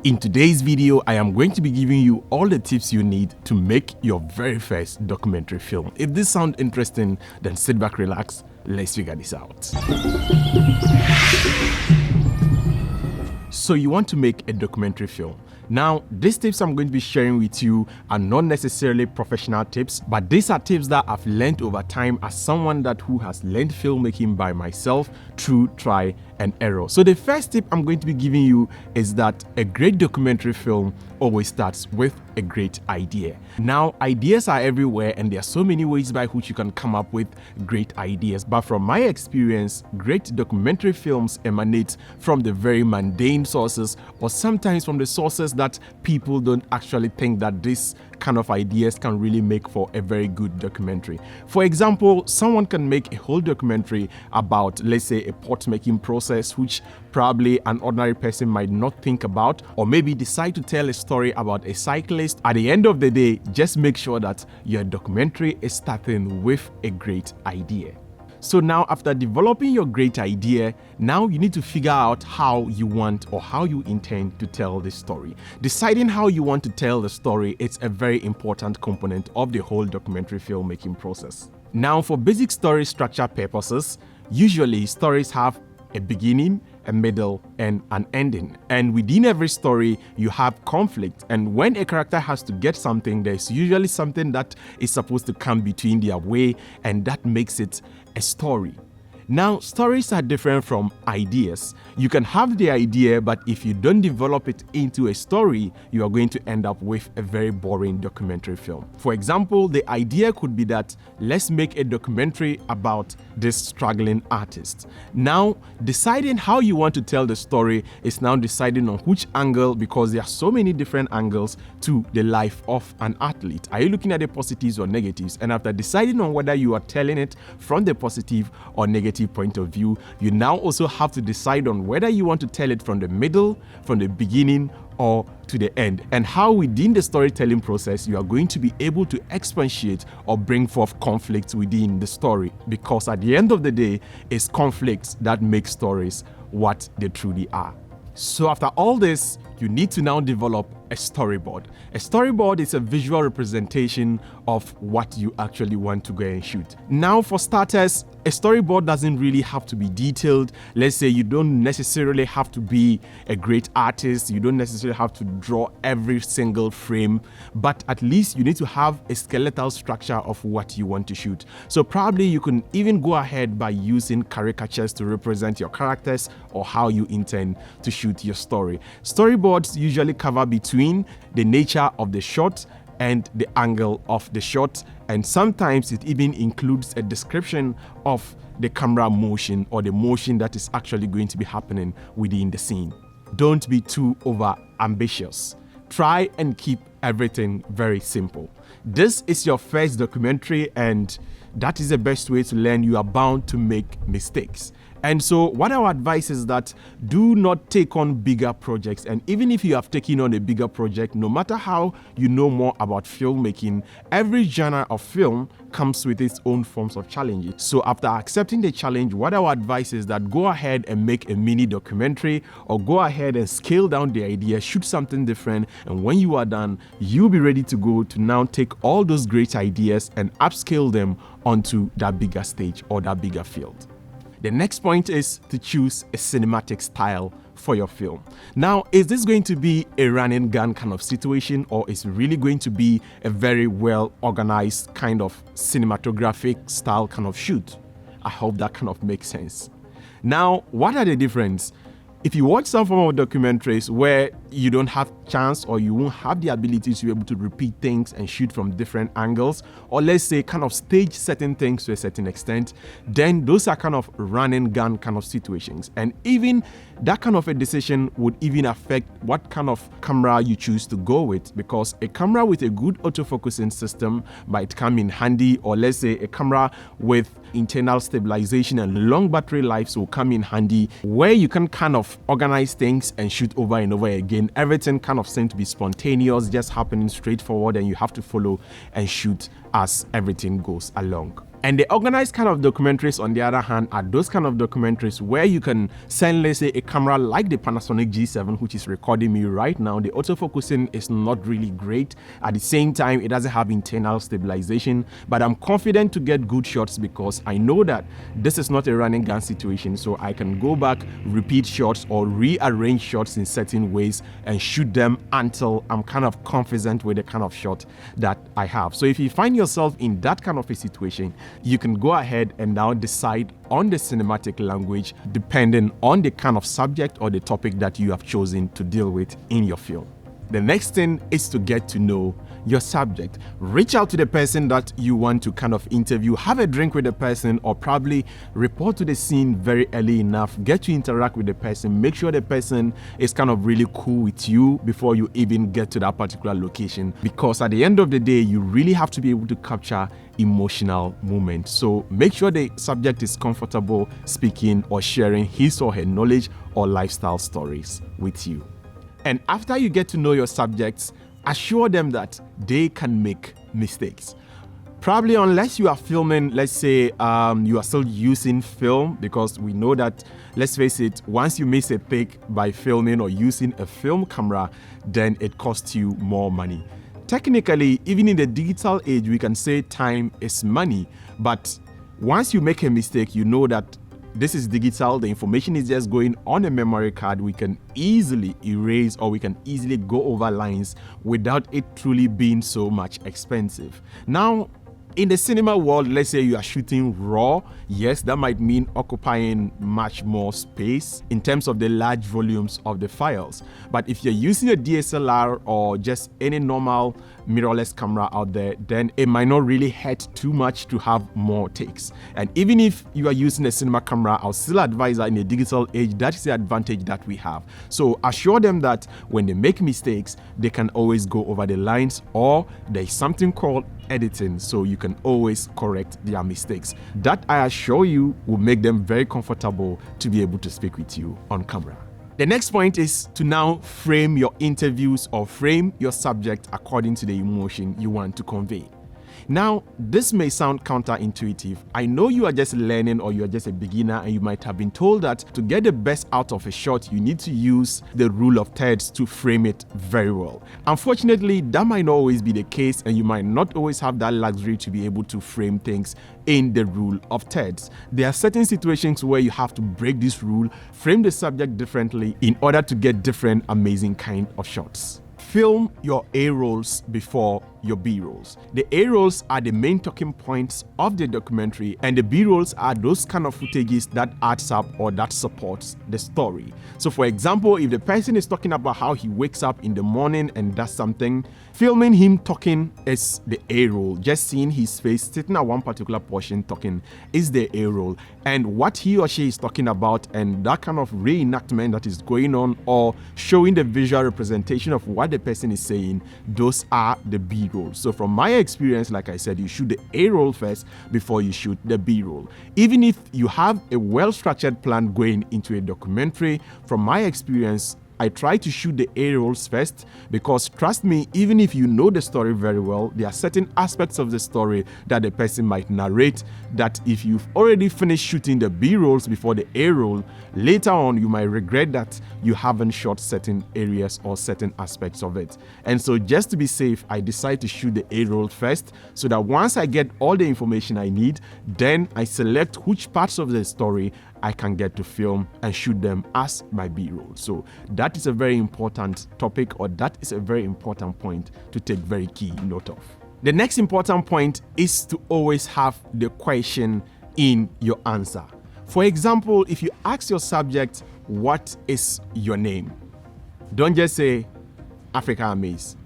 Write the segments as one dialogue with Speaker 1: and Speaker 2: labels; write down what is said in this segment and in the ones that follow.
Speaker 1: In today's video, I am going to be giving you all the tips you need to make your very first documentary film. If this sounds interesting, then sit back, relax, let's figure this out. So you want to make a documentary film. Now, these tips I'm going to be sharing with you are not necessarily professional tips, but these are tips that I've learned over time as someone who has learned filmmaking by myself through try and error. So the first tip I'm going to be giving you is that a great documentary film always starts with a great idea. Now, ideas are everywhere and there are so many ways by which you can come up with great ideas. But from my experience, great documentary films emanate from the very mundane sources, or sometimes from the sources that people don't actually think that this kind of ideas can really make for a very good documentary. For example, someone can make a whole documentary about, let's say, a pot making process, which probably an ordinary person might not think about, or maybe decide to tell a story about a cyclist. At the end of the day, just make sure that your documentary is starting with a great idea. So now, after developing your great idea, now you need to figure out how you want or how you intend to tell the story. Deciding how you want to tell the story is a very important component of the whole documentary filmmaking process. Now, for basic story structure purposes, usually stories have a beginning, a middle, and an ending. And within every story, you have conflict. And when a character has to get something, there's usually something that is supposed to come between their way, and that makes it a story. Now, stories are different from ideas. You can have the idea, but if you don't develop it into a story, you are going to end up with a very boring documentary film. For example, the idea could be that let's make a documentary about this struggling artist. Now, deciding how you want to tell the story is now deciding on which angle, because there are so many different angles to the life of an athlete. Are you looking at the positives or negatives? And after deciding on whether you are telling it from the positive or negative point of view, you now also have to decide on whether you want to tell it from the middle, from the beginning, or to the end, and how within the storytelling process you are going to be able to expatiate or bring forth conflict within the story, because at the end of the day, it's conflicts that make stories what they truly are. So after all this, you need to now develop a storyboard. A storyboard is a visual representation of what you actually want to go and shoot. Now, for starters, a storyboard doesn't really have to be detailed. Let's say you don't necessarily have to be a great artist. You don't necessarily have to draw every single frame, but at least you need to have a skeletal structure of what you want to shoot. So probably you can even go ahead by using caricatures to represent your characters or how you intend to shoot your story. Storyboards usually cover between the nature of the shot and the angle of the shot, and sometimes it even includes a description of the camera motion or the motion that is actually going to be happening within the scene. Don't be too over ambitious. Try and keep everything very simple. This is your first documentary, and that is the best way to learn. You are bound to make mistakes. And so what our advice is that do not take on bigger projects. And even if you have taken on a bigger project, no matter how you know more about filmmaking, every genre of film comes with its own forms of challenges. So after accepting the challenge, what our advice is that go ahead and make a mini documentary, or go ahead and scale down the idea, shoot something different. And when you are done, you'll be ready to go to now take all those great ideas and upscale them onto that bigger stage or that bigger field. The next point is to choose a cinematic style for your film. Now, is this going to be a run and gun kind of situation, or is it really going to be a very well organized kind of cinematographic style kind of shoot? I hope that kind of makes sense. Now, what are the differences? If you watch some form of documentaries where you don't have chance or you won't have the ability to be able to repeat things and shoot from different angles, or let's say kind of stage certain things to a certain extent, then those are kind of run and gun kind of situations. And even that kind of a decision would even affect what kind of camera you choose to go with, because a camera with a good autofocusing system might come in handy, or let's say a camera with internal stabilization and long battery lives will come in handy, where you can kind of organize things and shoot over and over again. Everything kind of seems to be spontaneous, just happening straightforward, and you have to follow and shoot as everything goes along. And the organized kind of documentaries, on the other hand, are those kind of documentaries where you can send, let's say, a camera like the Panasonic G7, which is recording me right now. The autofocusing is not really great. At the same time, it doesn't have internal stabilization, but I'm confident to get good shots because I know that this is not a running gun situation. So I can go back, repeat shots or rearrange shots in certain ways and shoot them until I'm kind of confident with the kind of shot that I have. So if you find yourself in that kind of a situation, you can go ahead and now decide on the cinematic language depending on the kind of subject or the topic that you have chosen to deal with in your film. The next thing is to get to know your subject. Reach out to the person that you want to kind of interview, have a drink with the person, or probably report to the scene very early enough, get to interact with the person, make sure the person is kind of really cool with you before you even get to that particular location, because at the end of the day, you really have to be able to capture emotional moments. So make sure the subject is comfortable speaking or sharing his or her knowledge or lifestyle stories with you. And after you get to know your subjects, assure them that they can make mistakes. Probably unless you are filming, let's say you are still using film, because we know that, let's face it, once you miss a take by filming or using a film camera, then it costs you more money. Technically, even in the digital age, we can say time is money. But once you make a mistake, you know that this is digital, the information is just going on a memory card. We can easily erase or we can easily go over lines without it truly being so much expensive. Now, in the cinema world, let's say you are shooting RAW, yes, that might mean occupying much more space in terms of the large volumes of the files. But if you're using a DSLR or just any normal mirrorless camera out there, then it might not really hurt too much to have more takes. And even if you are using a cinema camera, I'll still advise that in the digital age, that is the advantage that we have. So assure them that when they make mistakes, they can always go over the lines, or there's something called editing, so you can always correct their mistakes. That, I assure you, will make them very comfortable to be able to speak with you on camera. The next point is to now frame your interviews or frame your subject according to the emotion you want to convey. Now, this may sound counterintuitive. I know you are just learning or you are just a beginner, and you might have been told that to get the best out of a shot, you need to use the rule of thirds to frame it very well. Unfortunately, that might not always be the case, and you might not always have that luxury to be able to frame things in the rule of thirds. There are certain situations where you have to break this rule, frame the subject differently in order to get different amazing kind of shots. Film your A-rolls before your B-rolls. The A-rolls are the main talking points of the documentary, and the B-rolls are those kind of footages that adds up or that supports the story. So for example, if the person is talking about how he wakes up in the morning and does something, filming him talking is the A-roll. Just seeing his face sitting at one particular portion talking is the A-roll. And what he or she is talking about and that kind of reenactment that is going on, or showing the visual representation of what the person is saying, those are the B-rolls. So from my experience, like I said, you shoot the A-roll first before you shoot the B-roll. Even if you have a well-structured plan going into a documentary, from my experience, I try to shoot the A-rolls first, because trust me, even if you know the story very well, there are certain aspects of the story that the person might narrate that if you've already finished shooting the B-rolls before the A-roll, later on you might regret that you haven't shot certain areas or certain aspects of it. And so just to be safe, I decide to shoot the A-roll first, so that once I get all the information I need, then I select which parts of the story I can get to film and shoot them as my B-roll. So that is a very important topic, or that is a very important point to take very key note of. The next important point is to always have the question in your answer. For example, if you ask your subject, what is your name? Don't just say Africa Amaze.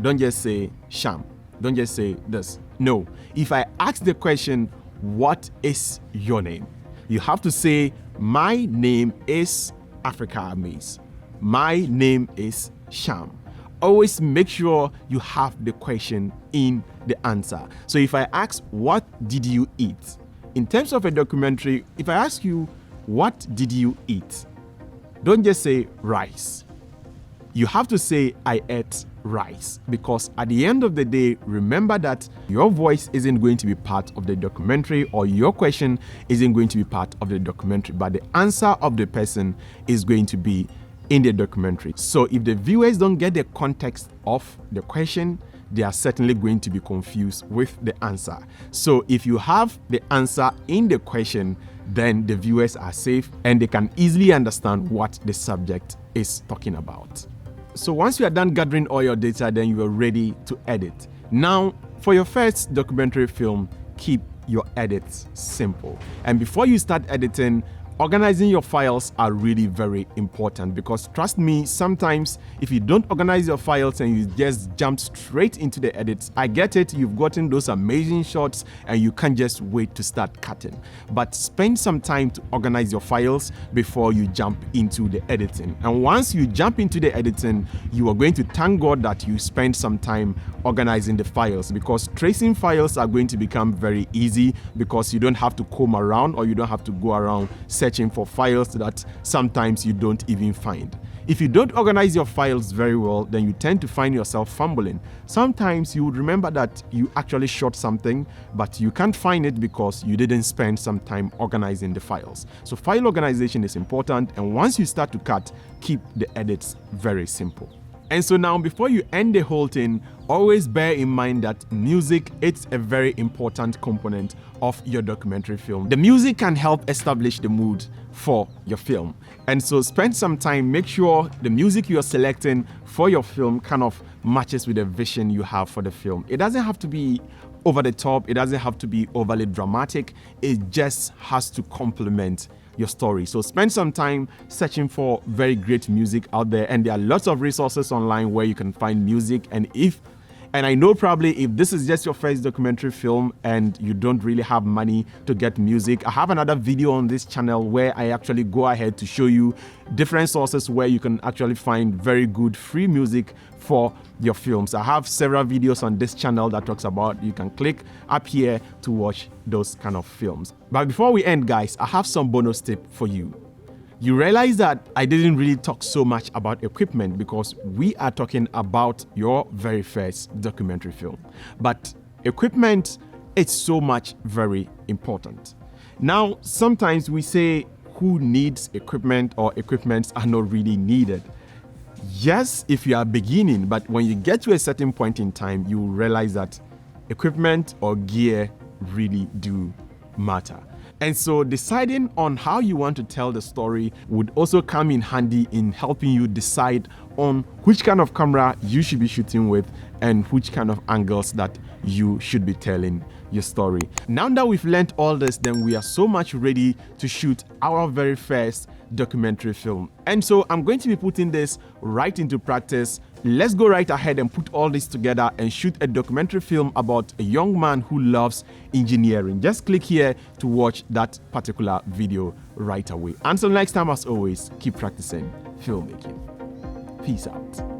Speaker 1: Don't just say Sham. Don't just say this. No. If I ask the question, what is your name? You have to say, my name is Africa Amaze. My name is Sham. Always make sure you have the question in the answer. So if I ask, what did you eat? In terms of a documentary, if I ask you, what did you eat? Don't just say rice. You have to say, I ate rise, because at the end of the day, remember that your voice isn't going to be part of the documentary, or your question isn't going to be part of the documentary, but the answer of the person is going to be in the documentary. So if the viewers don't get the context of the question, they are certainly going to be confused with the answer. So if you have the answer in the question, then the viewers are safe and they can easily understand what the subject is talking about. So once you are done gathering all your data, then you are ready to edit. Now, for your first documentary film, keep your edits simple. And before you start editing, organizing your files are really very important, because trust me, sometimes if you don't organize your files and you just jump straight into the edits, I get it, you've gotten those amazing shots and you can't just wait to start cutting. But spend some time to organize your files before you jump into the editing. And once you jump into the editing, you are going to thank God that you spend some time organizing the files, because tracing files are going to become very easy, because you don't have to comb around, or you don't have to go around searching for files that sometimes you don't even find. If you don't organize your files very well, then you tend to find yourself fumbling. Sometimes you would remember that you actually shot something, but you can't find it because you didn't spend some time organizing the files. So file organization is important, and once you start to cut, keep the edits very simple. And so now, before you end the whole thing, always bear in mind that music is a very important component of your documentary film. The music can help establish the mood for your film. And so spend some time, make sure the music you're selecting for your film kind of matches with the vision you have for the film. It doesn't have to be over the top, it doesn't have to be overly dramatic, it just has to complement your story. So spend some time searching for very great music out there, and there are lots of resources online where you can find music. And I know probably if this is just your first documentary film and you don't really have money to get music, I have another video on this channel where I actually go ahead to show you different sources where you can actually find very good free music for your films. I have several videos on this channel that talks about, you can click up here to watch those kind of films. But before we end, guys, I have some bonus tip for you. You realize that I didn't really talk so much about equipment, because we are talking about your very first documentary film. But equipment is so much very important. Now, sometimes we say who needs equipment, or equipments are not really needed. Yes, if you are beginning, but when you get to a certain point in time, you will realize that equipment or gear really do matter. And so deciding on how you want to tell the story would also come in handy in helping you decide on which kind of camera you should be shooting with and which kind of angles that you should be telling your story. Now that we've learned all this, then we are so much ready to shoot our very first documentary film. And so I'm going to be putting this right into practice. Let's go right ahead and put all this together and shoot a documentary film about a young man who loves engineering. Just click here to watch that particular video right away. Until next time, as always, keep practicing filmmaking. Peace out.